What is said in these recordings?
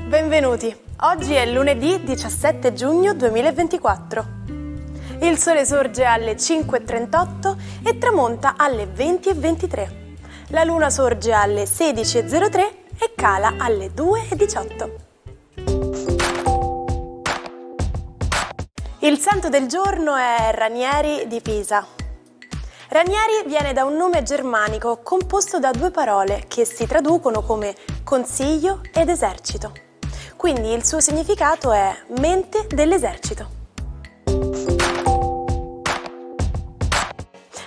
Benvenuti, oggi è lunedì 17 giugno 2024. Il sole sorge alle 5:38 e tramonta alle 20:23. La luna sorge alle 16:03 e cala alle 2:18. Il santo del giorno è Ranieri di Pisa. Ranieri viene da un nome germanico composto da due parole che si traducono come consiglio ed esercito. Quindi il suo significato è mente dell'esercito.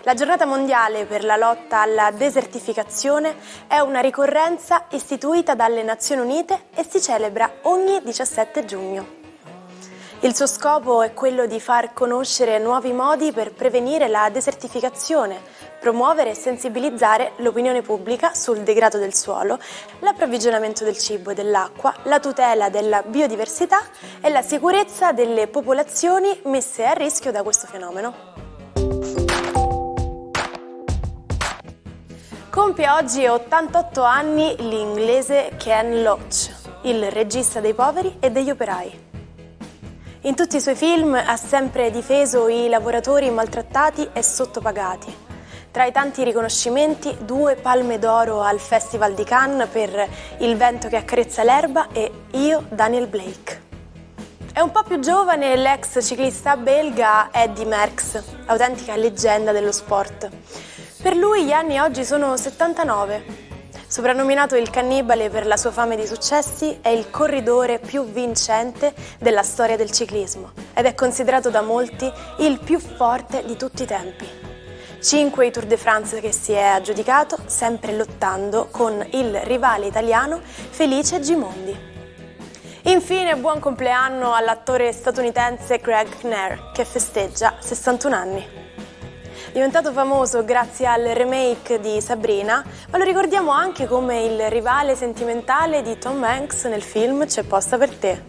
La giornata mondiale per la lotta alla desertificazione è una ricorrenza istituita dalle Nazioni Unite e si celebra ogni 17 giugno. Il suo scopo è quello di far conoscere nuovi modi per prevenire la desertificazione, promuovere e sensibilizzare l'opinione pubblica sul degrado del suolo, l'approvvigionamento del cibo e dell'acqua, la tutela della biodiversità e la sicurezza delle popolazioni messe a rischio da questo fenomeno. Compie oggi 88 anni l'inglese Ken Loach, il regista dei poveri e degli operai. In tutti i suoi film ha sempre difeso i lavoratori maltrattati e sottopagati. Tra i tanti riconoscimenti, 2 palme d'oro al Festival di Cannes per Il vento che accarezza l'erba e Io, Daniel Blake. È un po' più giovane l'ex ciclista belga Eddy Merckx, autentica leggenda dello sport. Per lui gli anni oggi sono 79. Soprannominato il cannibale per la sua fame di successi, è il corridore più vincente della storia del ciclismo ed è considerato da molti il più forte di tutti i tempi. 5 i Tour de France che si è aggiudicato, sempre lottando con il rivale italiano Felice Gimondi. Infine, buon compleanno all'attore statunitense Greg Kinnear, che festeggia 61 anni. Diventato famoso grazie al remake di Sabrina, ma lo ricordiamo anche come il rivale sentimentale di Tom Hanks nel film C'è posta per te.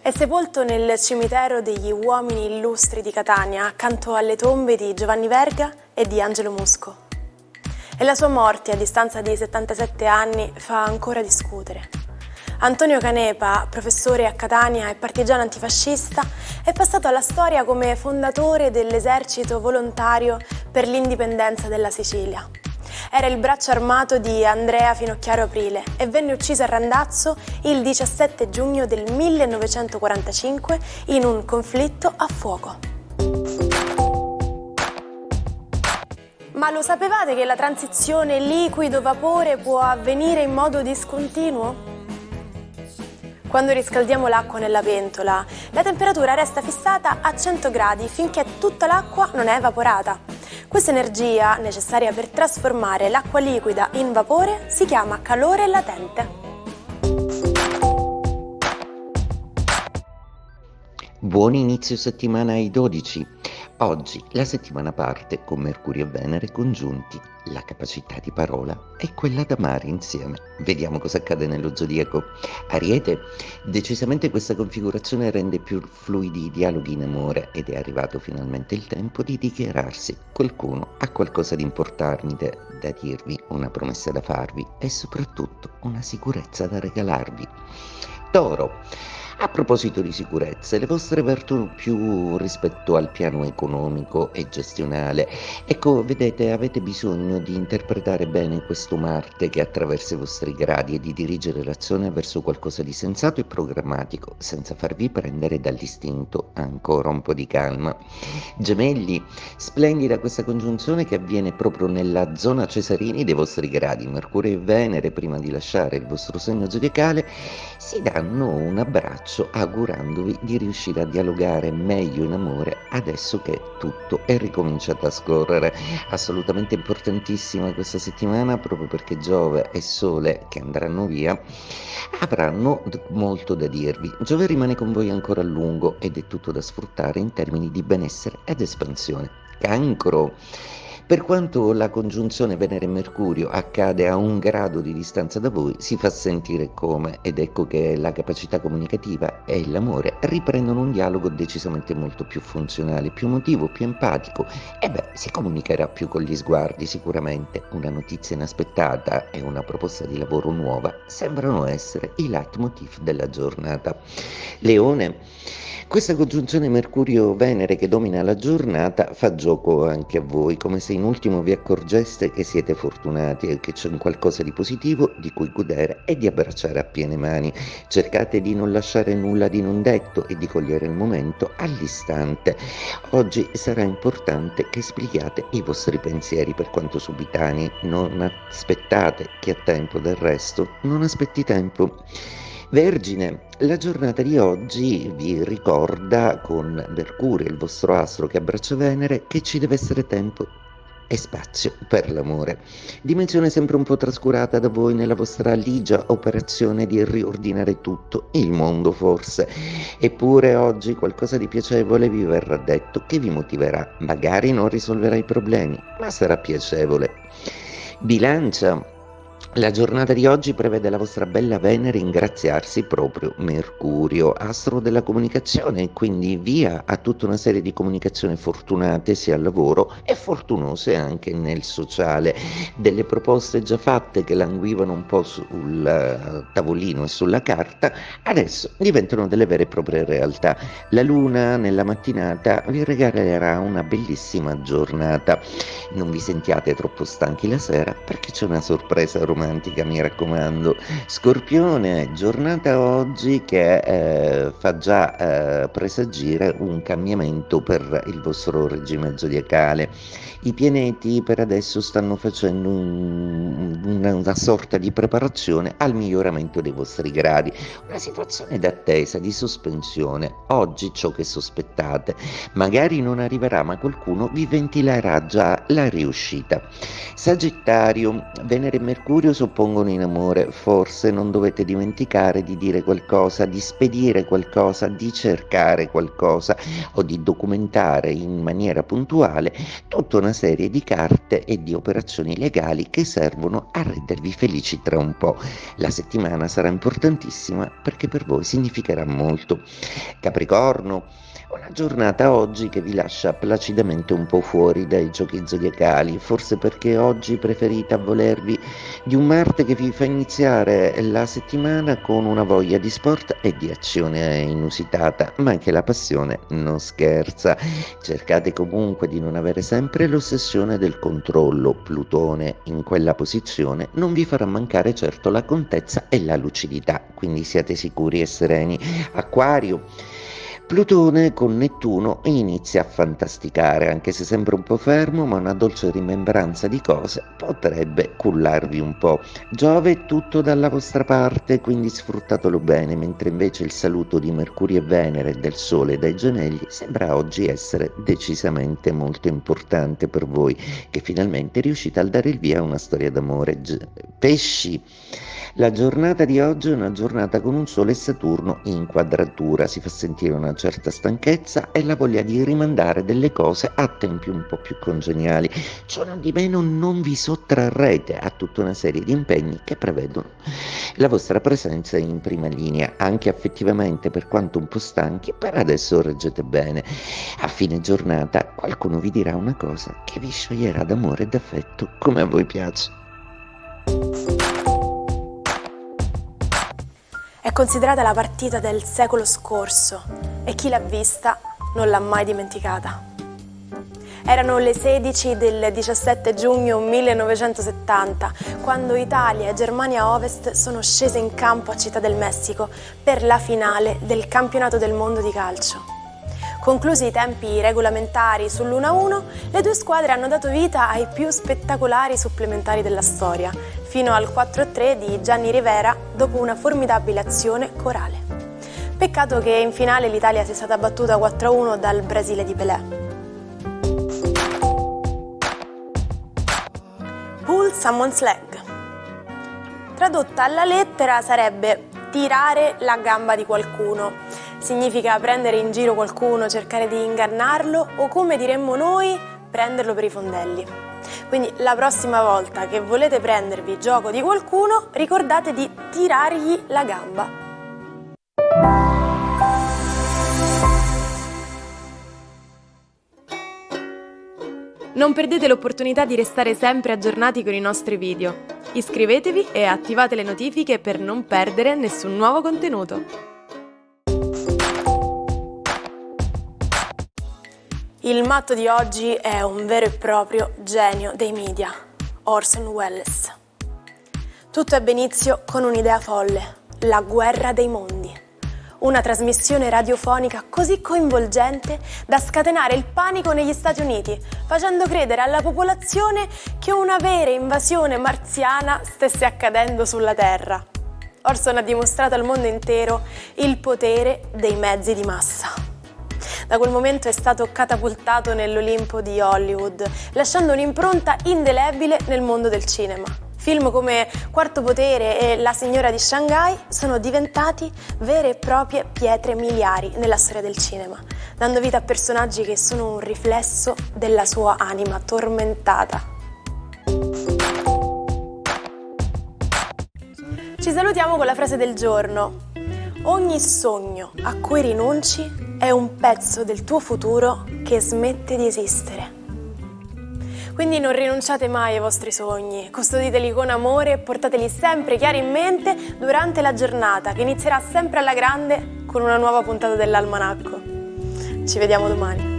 È sepolto nel cimitero degli uomini illustri di Catania, accanto alle tombe di Giovanni Verga e di Angelo Musco. E la sua morte, a distanza di 77 anni, fa ancora discutere. Antonio Canepa, professore a Catania e partigiano antifascista, è passato alla storia come fondatore dell'esercito volontario per l'indipendenza della Sicilia. Era il braccio armato di Andrea Finocchiaro Aprile e venne ucciso a Randazzo il 17 giugno del 1945 in un conflitto a fuoco. Ma lo sapevate che la transizione liquido-vapore può avvenire in modo discontinuo? Quando riscaldiamo l'acqua nella pentola, la temperatura resta fissata a 100 gradi finché tutta l'acqua non è evaporata. Questa energia, necessaria per trasformare l'acqua liquida in vapore, si chiama calore latente. Buon inizio settimana ai 12. Oggi la settimana parte con Mercurio e Venere congiunti, la capacità di parola e quella d'amare insieme. Vediamo cosa accade nello zodiaco. Ariete, decisamente questa configurazione rende più fluidi i dialoghi in amore ed è arrivato finalmente il tempo di dichiararsi. Qualcuno ha qualcosa di importante da dirvi, una promessa da farvi e soprattutto una sicurezza da regalarvi. Toro, a proposito di sicurezze, le vostre virtù più rispetto al piano economico e gestionale. Ecco, vedete, avete bisogno di interpretare bene questo Marte che attraversa i vostri gradi e di dirigere l'azione verso qualcosa di sensato e programmatico, senza farvi prendere dall'istinto, ancora un po' di calma. Gemelli, splendida questa congiunzione che avviene proprio nella zona Cesarini dei vostri gradi. Mercurio e Venere, prima di lasciare il vostro segno zodiacale, si danno un abbraccio augurandovi di riuscire a dialogare meglio in amore adesso che tutto è ricominciato a scorrere. Assolutamente importantissima questa settimana, proprio perché Giove e Sole, che andranno via, avranno molto da dirvi. Giove rimane con voi ancora a lungo ed è tutto da sfruttare in termini di benessere ed espansione. Cancro, Per quanto la congiunzione Venere e Mercurio accade a 1 grado di distanza da voi, si fa sentire come, ed ecco che la capacità comunicativa e l'amore riprendono un dialogo decisamente molto più funzionale, più emotivo, più empatico e si comunicherà più con gli sguardi sicuramente. Una notizia inaspettata e una proposta di lavoro nuova sembrano essere i leitmotiv della giornata. Leone, questa congiunzione Mercurio-Venere che domina la giornata fa gioco anche a voi, come se in ultimo vi accorgeste che siete fortunati e che c'è un qualcosa di positivo di cui godere e di abbracciare a piene mani. Cercate di non lasciare nulla di non detto e di cogliere il momento all'istante. Oggi sarà importante che esplichiate i vostri pensieri per quanto subitanei, non aspettate chi ha tempo, del resto non aspetti tempo. Vergine, la giornata di oggi vi ricorda con Mercurio, il vostro astro che abbraccia Venere, che ci deve essere tempo e spazio per l'amore. Dimensione sempre un po' trascurata da voi nella vostra ligia operazione di riordinare tutto, il mondo forse. Eppure oggi qualcosa di piacevole vi verrà detto che vi motiverà. Magari non risolverà i problemi, ma sarà piacevole. Bilancia, la giornata di oggi prevede la vostra bella Venere ringraziarsi proprio Mercurio, astro della comunicazione, e quindi via a tutta una serie di comunicazioni fortunate sia al lavoro e fortunose anche nel sociale. Delle proposte già fatte che languivano un po' sul tavolino e sulla carta, adesso diventano delle vere e proprie realtà. La luna nella mattinata vi regalerà una bellissima giornata. Non vi sentiate troppo stanchi la sera perché c'è una sorpresa romantica, mi raccomando. Scorpione, giornata oggi che fa già presagire un cambiamento per il vostro regime zodiacale. I pianeti per adesso stanno facendo una sorta di preparazione al miglioramento dei vostri gradi, una situazione d'attesa, di sospensione. Oggi ciò che sospettate magari non arriverà, ma qualcuno vi ventilerà già la riuscita. Sagittario, Venere e Mercurio s'oppongono in amore, forse non dovete dimenticare di dire qualcosa, di spedire qualcosa, di cercare qualcosa o di documentare in maniera puntuale tutta una serie di carte e di operazioni legali che servono a rendervi felici tra un po'. La settimana sarà importantissima perché per voi significherà molto. Capricorno, una giornata oggi che vi lascia placidamente un po' fuori dai giochi zodiacali, forse perché oggi preferite avvalervi di un Marte che vi fa iniziare la settimana con una voglia di sport e di azione inusitata, ma anche la passione non scherza. Cercate comunque di non avere sempre l'ossessione del controllo. Plutone in quella posizione non vi farà mancare certo la contezza e la lucidità, quindi siate sicuri e sereni. Acquario, Plutone con Nettuno inizia a fantasticare, anche se sembra un po' fermo, ma una dolce rimembranza di cose potrebbe cullarvi un po'. Giove è tutto dalla vostra parte, quindi sfruttatelo bene, mentre invece il saluto di Mercurio e Venere, del Sole e dai Gemelli sembra oggi essere decisamente molto importante per voi, che finalmente riuscite a dare il via a una storia d'amore. Pesci, la giornata di oggi è una giornata con un Sole e Saturno in quadratura, si fa sentire una certa stanchezza e la voglia di rimandare delle cose a tempi un po' più congeniali. Ciò non di meno non vi sottrarrete a tutta una serie di impegni che prevedono la vostra presenza in prima linea, anche affettivamente, per quanto un po' stanchi, per adesso reggete bene. A fine giornata qualcuno vi dirà una cosa che vi scioglierà d'amore e d'affetto come a voi piace. È considerata la partita del secolo scorso e chi l'ha vista non l'ha mai dimenticata. Erano le 16 del 17 giugno 1970, quando Italia e Germania Ovest sono scese in campo a Città del Messico per la finale del campionato del mondo di calcio. Conclusi i tempi regolamentari sull'1-1, le due squadre hanno dato vita ai più spettacolari supplementari della storia, fino al 4-3 di Gianni Rivera dopo una formidabile azione corale. Peccato che in finale l'Italia sia stata battuta 4-1 dal Brasile di Pelé. Pull someone's leg. Tradotta alla lettera sarebbe tirare la gamba di qualcuno. Significa prendere in giro qualcuno, cercare di ingannarlo o, come diremmo noi, prenderlo per i fondelli. Quindi la prossima volta che volete prendervi gioco di qualcuno, ricordate di tirargli la gamba. Non perdete l'opportunità di restare sempre aggiornati con i nostri video. Iscrivetevi e attivate le notifiche per non perdere nessun nuovo contenuto. Il matto di oggi è un vero e proprio genio dei media, Orson Welles. Tutto ebbe inizio con un'idea folle, La guerra dei mondi. Una trasmissione radiofonica così coinvolgente da scatenare il panico negli Stati Uniti, facendo credere alla popolazione che una vera invasione marziana stesse accadendo sulla Terra. Orson ha dimostrato al mondo intero il potere dei mezzi di massa. Da quel momento è stato catapultato nell'Olimpo di Hollywood, lasciando un'impronta indelebile nel mondo del cinema. Film come Quarto Potere e La signora di Shanghai sono diventati vere e proprie pietre miliari nella storia del cinema, dando vita a personaggi che sono un riflesso della sua anima tormentata. Ci salutiamo con la frase del giorno. Ogni sogno a cui rinunci è un pezzo del tuo futuro che smette di esistere. Quindi non rinunciate mai ai vostri sogni, custoditeli con amore e portateli sempre chiari in mente durante la giornata, che inizierà sempre alla grande con una nuova puntata dell'Almanacco. Ci vediamo domani.